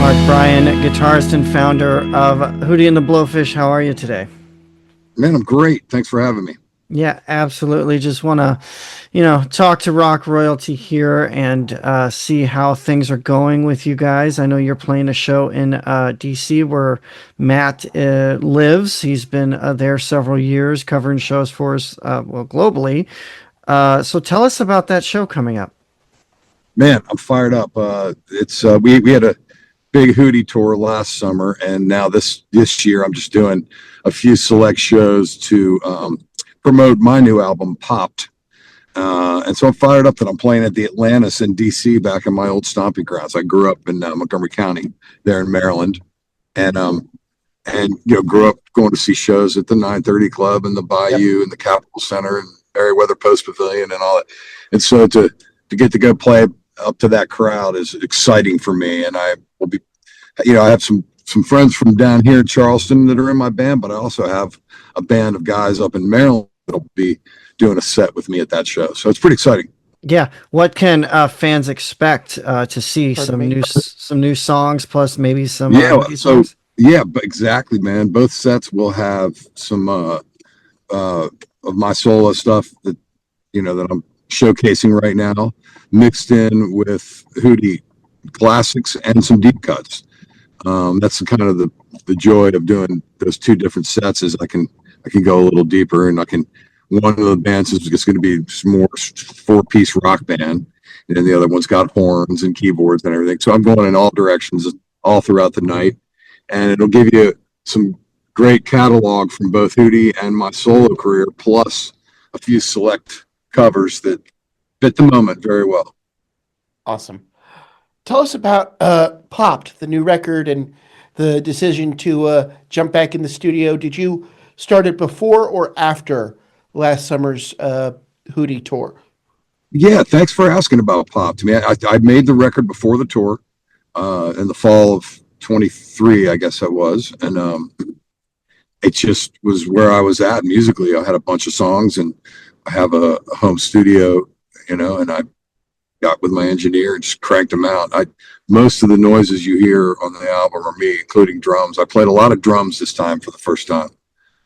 Bryan, guitarist and founder of Hootie and the Blowfish. How are you today? Man, I'm great. Thanks for having me. Yeah, absolutely. Just want to, talk to rock royalty here and see how things are going with you guys. I know you're playing a show in DC where Matt lives. He's been there several years covering shows for us, globally. So tell us about that show coming up. Man, I'm fired up. It's we had a big Hootie tour last summer, and now this year I'm just doing a few select shows to promote my new album, Popped. And so I'm fired up that I'm playing at the Atlantis in DC, back in my old stomping grounds. I grew up in Montgomery County, there in Maryland, and grew up going to see shows at the 930 Club and the Yep. Bayou and the Capitol Center and Meriwether Post Pavilion and all that. And so to get to go play up to that crowd is exciting for me. And I will be, I have some friends from down here in Charleston that are in my band, but I also have a band of guys up in Maryland that'll be doing a set with me at that show. So it's pretty exciting. Yeah, what can fans expect to see? Some new songs plus maybe some Yeah. Hootie So songs. yeah, but exactly, man. Both sets will have some of my solo stuff that I'm showcasing right now, mixed in with Hootie classics and some deep cuts. That's kind of the joy of doing those two different sets, is I can go a little deeper, and one of the bands is just going to be more four-piece rock band, and then the other one's got horns and keyboards and everything. So I'm going in all directions all throughout the night, and it'll give you some great catalog from both Hootie and my solo career, plus a few select covers that fit the moment very well. Awesome. Tell us about Popped, the new record, and the decision to jump back in the studio. Did you start it before or after last summer's Hootie tour? Yeah, thanks for asking about Pop. To me, I made the record before the tour in the fall of 23, I guess it was, and it just was where I was at musically. I had a bunch of songs, and I have a home studio, and I got with my engineer and just cranked them out. Most of the noises you hear on the album are me, including drums. I played a lot of drums this time for the first time,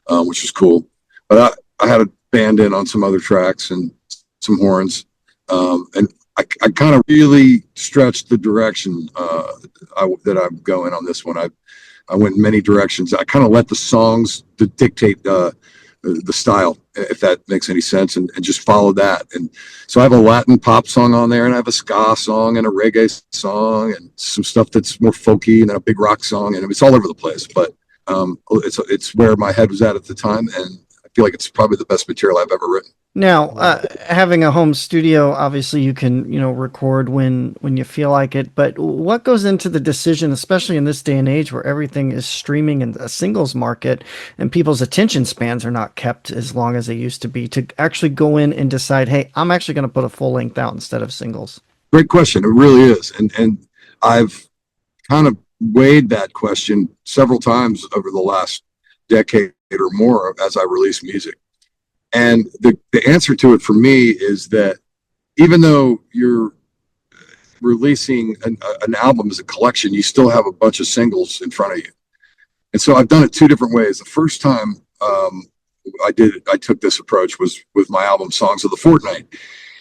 which was cool. But I had a band in on some other tracks and some horns, and I kind of really stretched the direction that I'm going on this one. I went in many directions. I kind of let the songs dictate the style, if that makes any sense, and just follow that. And so I have a Latin pop song on there, and I have a ska song and a reggae song and some stuff that's more folky, and then a big rock song, and it's all over the place. But it's where my head was at the time, and I feel like it's probably the best material I've ever written. Now, having a home studio, obviously you can, record when you feel like it, but what goes into the decision, especially in this day and age where everything is streaming in a singles market and people's attention spans are not kept as long as they used to be, to actually go in and decide, hey, I'm actually going to put a full length out instead of singles? Great question. It really is. And I've kind of weighed that question several times over the last decade or more as I release music. And the answer to it for me is that even though you're releasing an album as a collection, you still have a bunch of singles in front of you. And so I've done it two different ways. The first time I took this approach was with my album Songs of the Fortnight.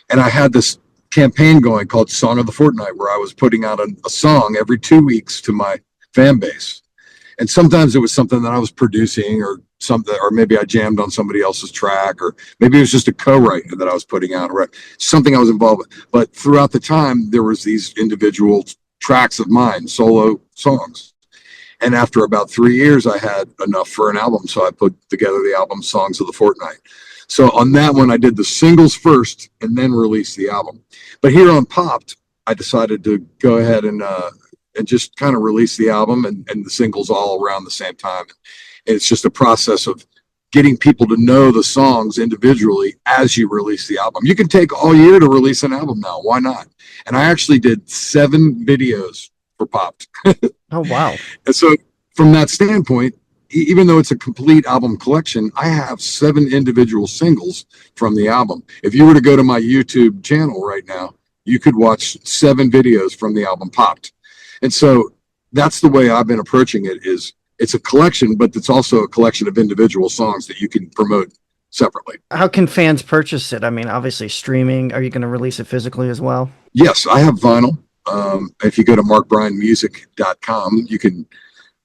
And I had this campaign going called Song of the Fortnight, where I was putting out a song every 2 weeks to my fan base. And sometimes it was something that I was producing, or something, or maybe I jammed on somebody else's track, or maybe it was just a co-write that I was putting out, or something I was involved with. But throughout the time, there was these individual tracks of mine, solo songs. And after about 3 years, I had enough for an album, so I put together the album Songs of the Fortnight. So on that one, I did the singles first and then released the album. But here on Popped, I decided to go ahead and just kind of release the album and the singles all around the same time. And it's just a process of getting people to know the songs individually as you release the album. You can take all year to release an album now. Why not? And I actually did 7 videos for Popped. Oh, wow. And so from that standpoint, even though it's a complete album collection, I have 7 individual singles from the album. If you were to go to my YouTube channel right now, you could watch 7 videos from the album Popped. And so that's the way I've been approaching it. Is it's a collection, but it's also a collection of individual songs that you can promote separately. How can fans purchase it? I mean, obviously streaming. Are you going to release it physically as well? Yes, I have vinyl. If you go to markbryanmusic.com, you can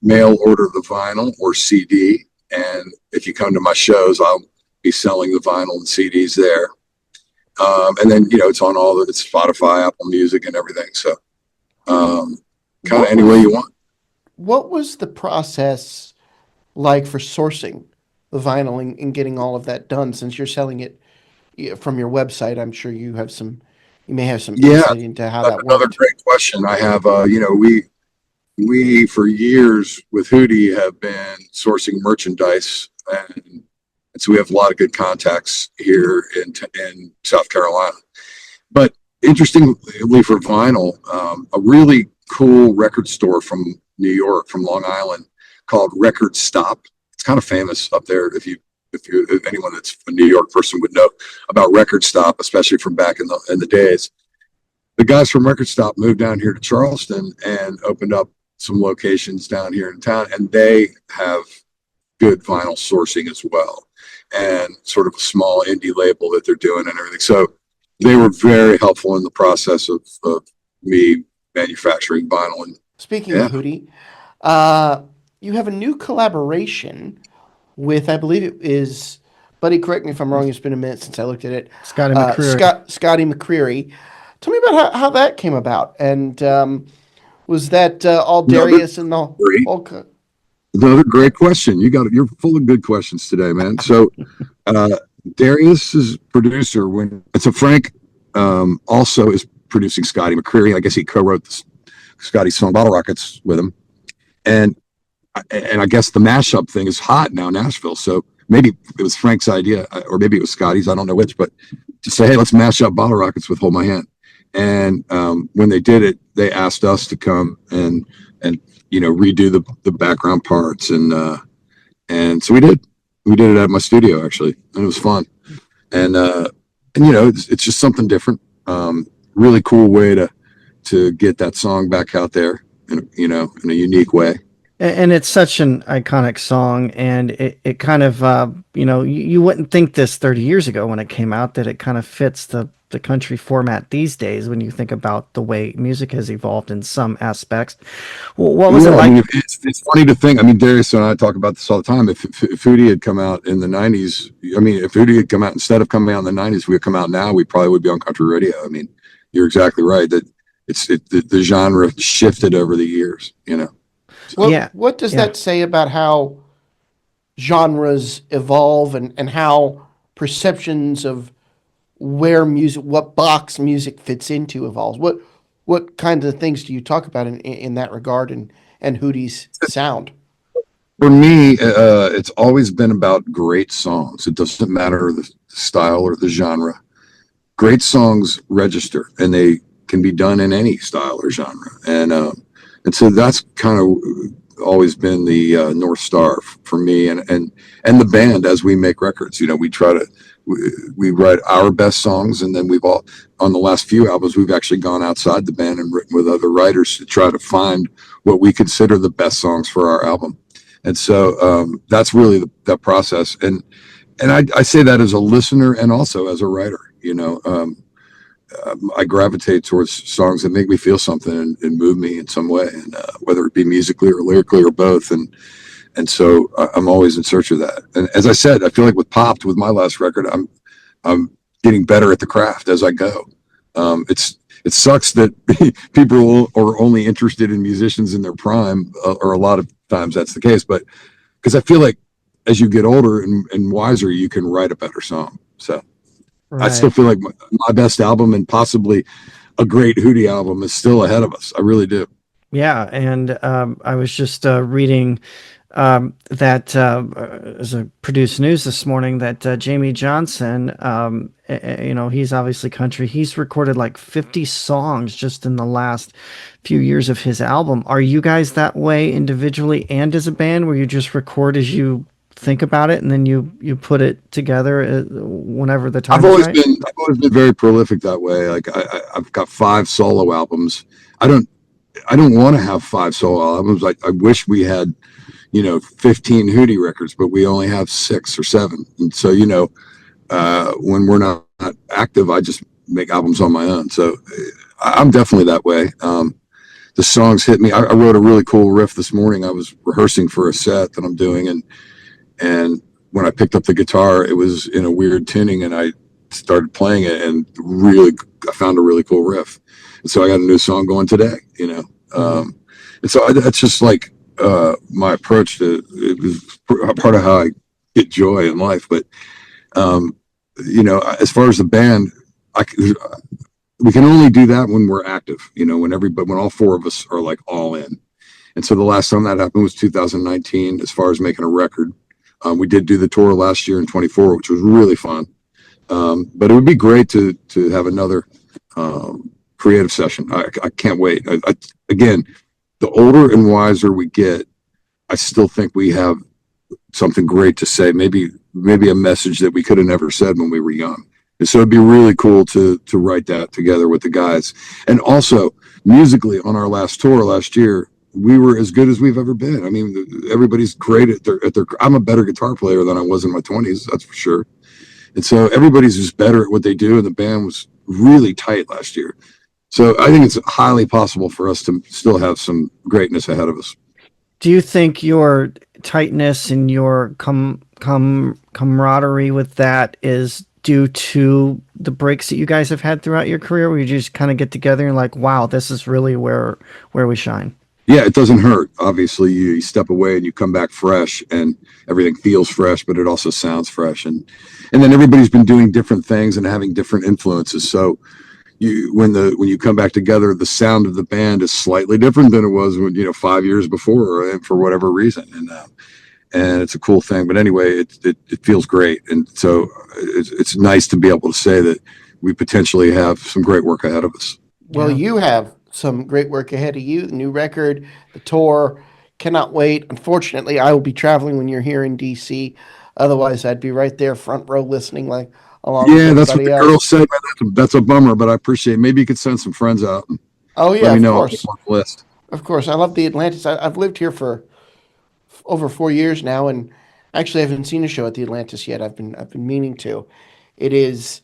mail order the vinyl or CD. And if you come to my shows, I'll be selling the vinyl and CDs there. And then, it's on it's Spotify, Apple Music, and everything. So, kind of any way you want. What was the process like for sourcing the vinyl and getting all of that done? Since you're selling it from your website, I'm sure you may have some insight into how that Another worked. great question. I have, we for years with Hootie have been sourcing merchandise, and so we have a lot of good contacts here in South Carolina. But interestingly for vinyl, a really cool record store from New York, from Long Island, called Record Stop. It's kind of famous up there. If anyone that's a New York person would know about Record Stop, especially from back in the days. The guys from Record Stop moved down here to Charleston and opened up some locations down here in town, and they have good vinyl sourcing as well, and sort of a small indie label that they're doing and everything. So they were very helpful in the process of me manufacturing vinyl. And Speaking of Hootie, you have a new collaboration with, I believe it is, buddy, correct me if I'm wrong, it's been a minute since I looked at it. Scotty McCreery. Scotty McCreery. Tell me about how that came about. And was that all Darius and the whole... Another great question. You're full of good questions today, man. So Darius's producer, when it's a Frank, also is producing Scotty McCreery. I guess he co-wrote Scotty's song Bottle Rockets with him. And I guess the mashup thing is hot now in Nashville. So maybe it was Frank's idea, or maybe it was Scotty's, I don't know which, but to say, hey, let's mash up Bottle Rockets with Hold My Hand. And when they did it, they asked us to come and redo the background parts, and so we did it at my studio, actually, and it was fun. And it's just something different. Really cool way to get that song back out there in a unique way. And it's such an iconic song, and it kind of, you wouldn't think this 30 years ago when it came out, that it kind of fits the country format these days when you think about the way music has evolved in some aspects. Well, what was it like? I mean, it's funny to think. I mean, Darius and I talk about this all the time. If Hootie had come out in the 90s, if Hootie had come out, instead of coming out in the 90s, we would come out now, we probably would be on country radio. I mean, you're exactly right that the genre shifted over the years, What does that say about how genres evolve and how perceptions of what box music fits into evolves? What kinds of things do you talk about in that regard and Hootie's sound? For me, it's always been about great songs. It doesn't matter the style or the genre. Great songs register, and they can be done in any style or genre. And so that's kind of always been the North Star for me and the band as we make records. We try to we write our best songs, and then on the last few albums, we've actually gone outside the band and written with other writers to try to find what we consider the best songs for our album. And so that's really that process. And I say that as a listener and also as a writer. I gravitate towards songs that make me feel something and move me in some way, and whether it be musically or lyrically or both. And so I'm always in search of that. And as I said, I feel like with Popped, with my last record, I'm getting better at the craft as I go. It sucks that people are only interested in musicians in their prime, or a lot of times that's the case. But because I feel like as you get older and wiser, you can write a better song. So I still feel like my best album and possibly a great Hootie album is still ahead of us. I really do. Yeah, and I was just reading that as a produced news this morning that Jamie Johnson, he's obviously country. He's recorded like 50 songs just in the last few years of his album. Are you guys that way individually and as a band, where you just record as you think about it and then you put it together whenever the time is right? I've always been very prolific that way. Like I've got 5 solo albums. I don't want to have 5 solo albums. I wish we had, 15 Hootie records, but we only have 6 or 7. And so, when we're not active, I just make albums on my own. So I'm definitely that way. The songs hit me. I wrote a really cool riff this morning. I was rehearsing for a set that I'm doing, and when I picked up the guitar, it was in a weird tuning, and I started playing it, and really, I found a really cool riff. And so I got a new song going today. And so that's just like my approach to it was part of how I get joy in life. But as far as the band, we can only do that when we're active. When all 4 of us are like all in. And so the last time that happened was 2019. As far as making a record, we did do the tour last year in 24, which was really fun. But it would be great to have another creative session. I can't wait. Again, the older and wiser we get, I still think we have something great to say. Maybe a message that we could have never said when we were young. And so it'd be really cool to write that together with the guys. And also musically, on our last tour last year, we were as good as we've ever been. I mean, everybody's great at their. I'm a better guitar player than I was in my 20s, that's for sure. And so everybody's just better at what they do, and the band was really tight last year. So I think it's highly possible for us to still have some greatness ahead of us. Do you think your tightness and your camaraderie with that is due to the breaks that you guys have had throughout your career, where you just kind of get together and like, wow, this is really where we shine? Yeah, it doesn't hurt. Obviously, you step away and you come back fresh, and everything feels fresh, but it also sounds fresh. And then everybody's been doing different things and having different influences. So when you come back together, the sound of the band is slightly different than it was when 5 years before, for whatever reason. And it's a cool thing. But anyway, it feels great, and so it's nice to be able to say that we potentially have some great work ahead of us. Well, you have some great work ahead of you. The new record, the tour. Cannot wait. Unfortunately, I will be traveling when you're here in DC. Otherwise, I'd be right there front row listening like along with That's what everybody the else. girls said. That's a bummer, but I appreciate it. Maybe you could send some friends out and Oh yeah, let me of know. I'll course. put them on the list. Of course. I love the Atlantis. I've lived here for over 4 years now, and actually I haven't seen a show at the Atlantis yet. I've been meaning to. It is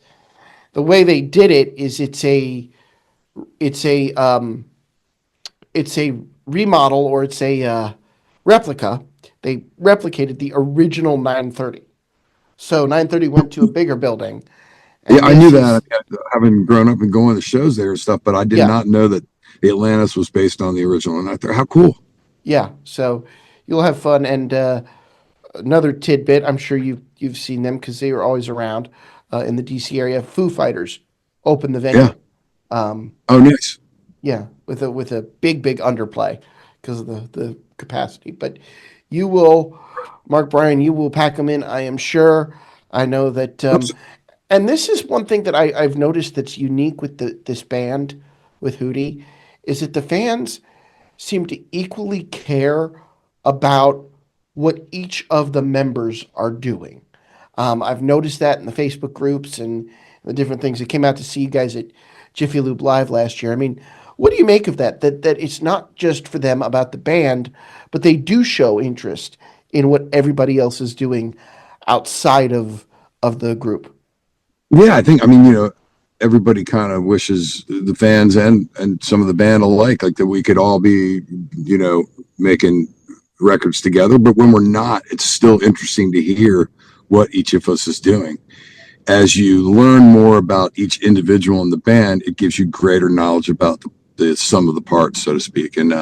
the way they did it is it's a it's a remodel, or it's a replica. They replicated the original 930. So 930 went to a bigger building, Yeah, and I knew this that. is Having grown up and going to shows there and stuff, but I did yeah, not know that the Atlantis was based on the original. And I thought, how cool! yeah. So you'll have fun. And another tidbit, I'm sure you've seen them because they were always around in the DC area. Foo Fighters opened the Yeah. venue. Um, Oh, nice. yeah, with a big underplay because of the capacity. But you will, Mark Bryan, you will pack them in. I am sure. I know that. And this is one thing that I've noticed that's unique with this band with Hootie, is that the fans seem to equally care about what each of the members are doing. I've noticed that in the Facebook groups and the different things. That came out to see you guys at Jiffy Lube Live last year. I mean, what do you make of that? That it's not just for them about the band, but they do show interest in what everybody else is doing outside of the group. Yeah, I mean, everybody kind of wishes, the fans and some of the band alike, like that we could all be, making records together. But when we're not, it's still interesting to hear what each of us is doing. As you learn more about each individual in the band, it gives you greater knowledge about the sum of the parts, so to speak. And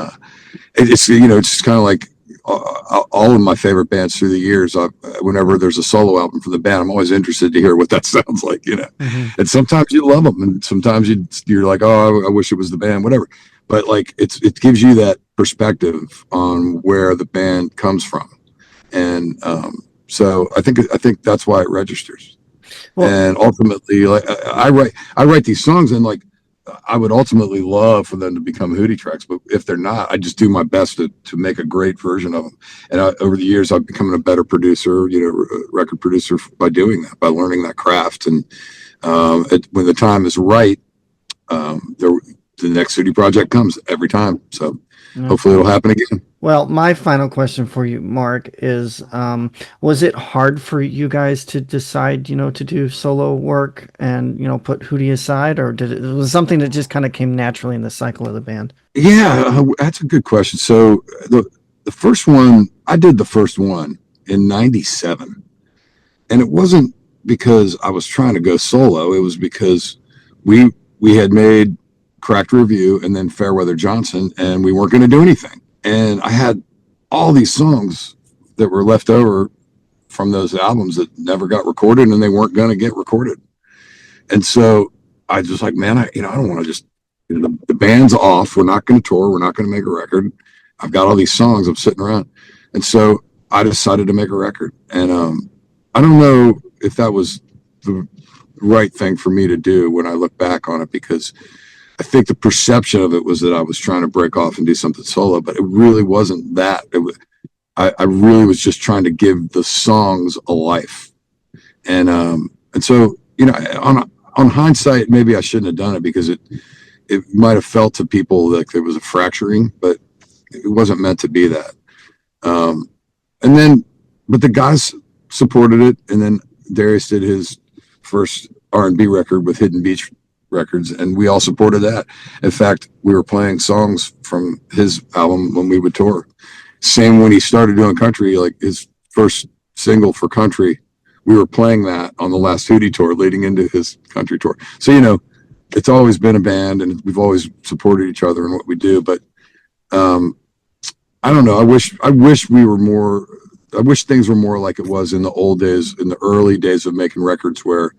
it's it's kind of like all of my favorite bands through the years. Whenever there's a solo album from the band, I'm always interested to hear what that sounds like. Mm-hmm. And sometimes you love them, and sometimes you're like, oh, I wish it was the band, whatever. But like it gives you that perspective on where the band comes from, and so I think that's why it registers. Well, And ultimately, like I write these songs, and like I would ultimately love for them to become Hootie tracks, but if they're not, I just do my best to make a great version of them. And over the years, I've become a better producer, record producer, by doing that, by learning that craft. And when the time is right, the next Hootie project comes every time. So Yeah. hopefully it'll happen again. Well, my final question for you, Mark, is was it hard for you guys to decide, to do solo work and, put Hootie aside, or it was something that just kind of came naturally in the cycle of the band? Yeah, that's a good question. So the first one, I did the first one in 97. And it wasn't because I was trying to go solo. It was because we had made Cracked Review and then Fairweather Johnson, and we weren't going to do anything. And I had all these songs that were left over from those albums that never got recorded, and they weren't going to get recorded. And so I was just like, man, I don't want to just, the band's off. We're not going to tour. We're not going to make a record. I've got all these songs I'm sitting around. And so I decided to make a record. And I don't know if that was the right thing for me to do when I look back on it, because I think the perception of it was that I was trying to break off and do something solo, but it really wasn't that. I really was just trying to give the songs a life. And so, on hindsight, maybe I shouldn't have done it, because it might have felt to people like there was a fracturing, but it wasn't meant to be that. But the guys supported it. And then Darius did his first R&B record with Hidden Beach Records, and we all supported that. In fact, we were playing songs from his album when we would tour. Same when he started doing country, like his first single for country, we were playing that on the last Hootie tour leading into his country tour. So, it's always been a band, and we've always supported each other in what we do. But I don't know. I wish we were more. I wish things were more like it was in the old days, in the early days of making records, where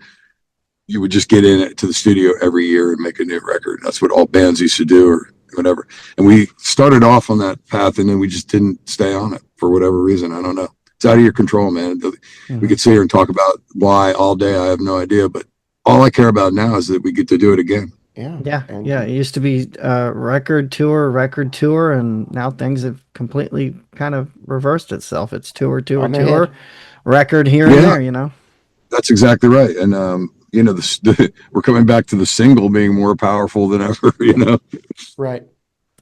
you would just get to the studio every year and make a new record. That's what all bands used to do, or whatever. And we started off on that path, and then we just didn't stay on it for whatever reason. I don't know. It's out of your control, man. Mm-hmm. We could sit here and talk about why all day. I have no idea, but all I care about now is that we get to do it again. Yeah. It used to be record tour, and now things have completely kind of reversed itself. It's tour, record here and there. That's exactly right. And we're coming back to the single being more powerful than ever. Right.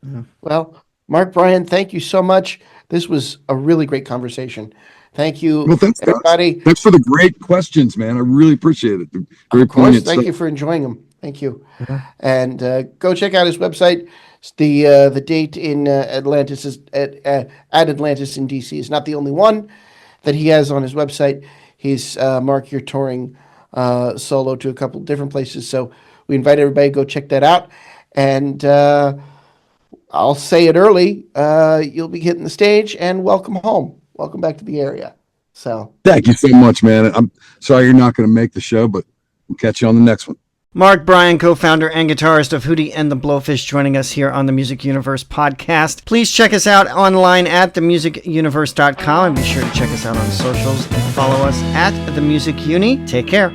Yeah. Well, Mark, Bryan, thank you so much. This was a really great conversation. Thank you, thanks, everybody. Guys. Thanks for the great questions, man. I really appreciate it. Very poignant. Thank you for enjoying them. Thank you. And go check out his website. The date in Atlantis is at Atlantis in DC is not the only one that he has on his website. He's Mark, you're touring solo to a couple different places, so we invite everybody to go check that out. And I'll say it early. You'll be hitting the stage, and welcome home. Welcome back to the area. So thank you so much, man. I'm sorry you're not going to make the show, but we'll catch you on the next one. Mark Bryan, co-founder and guitarist of Hootie and the Blowfish, joining us here on the Music Universe podcast. Please check us out online at themusicuniverse.com, and be sure to check us out on socials and follow us at The Music Uni. Take care.